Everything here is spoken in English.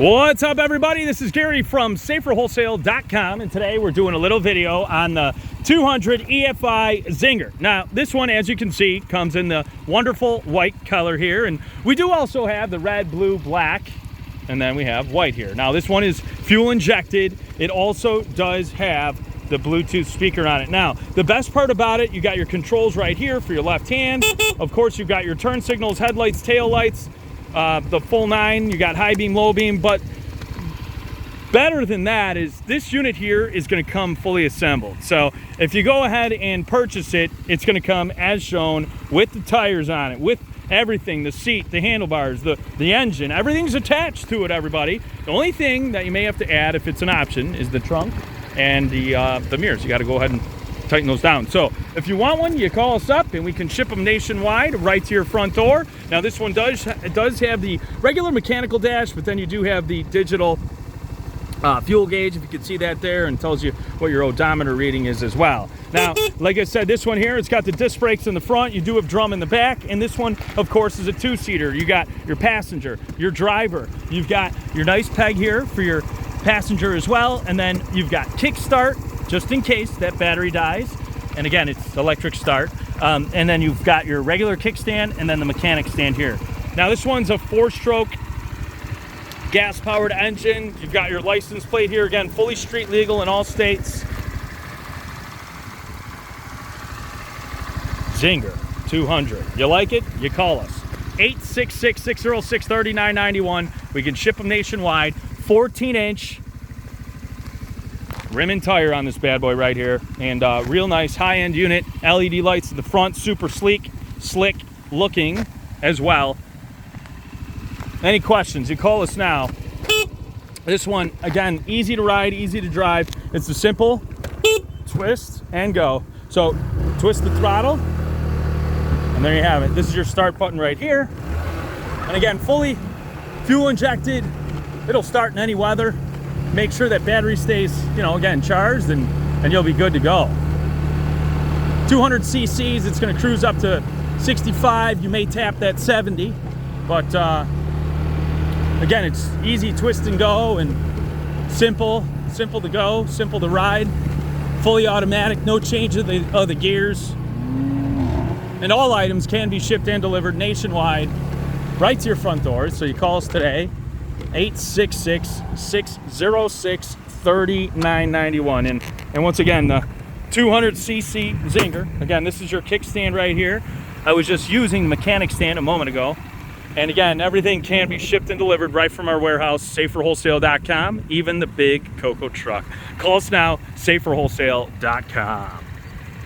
What's up, everybody? This is Gary from saferwholesale.com, and today we're doing a little video on the 200 EFI Zinger. Now, this one, as you can see, comes in the wonderful white color here, and we do also have the red, blue, black, and then we have white here. Now, this one is fuel injected. It also does have the Bluetooth speaker on it. Now, the best part about it, you got your controls right here for your left hand. Of course, you've got your turn signals, headlights, tail lights, the full 9. You got high beam, low beam, but better than that is this unit here is going to come fully assembled. So if you go ahead and purchase it, it's going to come as shown with the tires on it, with everything, the seat, the handlebars, the engine, everything's attached to it, everybody. The only thing that you may have to add, if it's an option, is the trunk and the mirrors. You got to go ahead and tighten those down. So if you want one, you call us up and we can ship them nationwide right to your front door. Now, this one does have the regular mechanical dash, but then you do have the digital fuel gauge, if you can see that there, and tells you what your odometer reading is as well. Now, like I said, this one here, it's got the disc brakes in the front. You do have drum in the back, and this one, of course, is a two-seater. You got your passenger, your driver. You've got your nice peg here for your passenger as well, and then you've got kickstart, just in case that battery dies. And again, it's electric start. And then you've got your regular kickstand and then the mechanic stand here. Now, this one's a 4-stroke gas-powered engine. You've got your license plate here, again, fully street legal in all states. Zinger 200. You like it? You call us. 866-606-3991. We can ship them nationwide. 14-inch rim and tire on this bad boy right here, and real nice high-end unit. LED lights at the front, super sleek, slick looking as well. Any questions, you call us now. This one, again, easy to ride, easy to drive. It's a simple twist and go. So twist the throttle, and there you have it. This is your start button right here. And again, fully fuel injected. It'll start in any weather. Make sure that battery stays, again, charged, and you'll be good to go. 200 cc's, it's going to cruise up to 65. You may tap that 70, but again, it's easy twist and go, and simple to go, simple to ride, fully automatic, no change of the gears, and all items can be shipped and delivered nationwide right to your front door. So you call us today, 866-606-3991. And once again, the 200cc Zinger. Again, this is your kickstand right here. I was just using the mechanic stand a moment ago. And again, everything can be shipped and delivered right from our warehouse, saferwholesale.com, even the big Cocoa truck. Call us now, saferwholesale.com.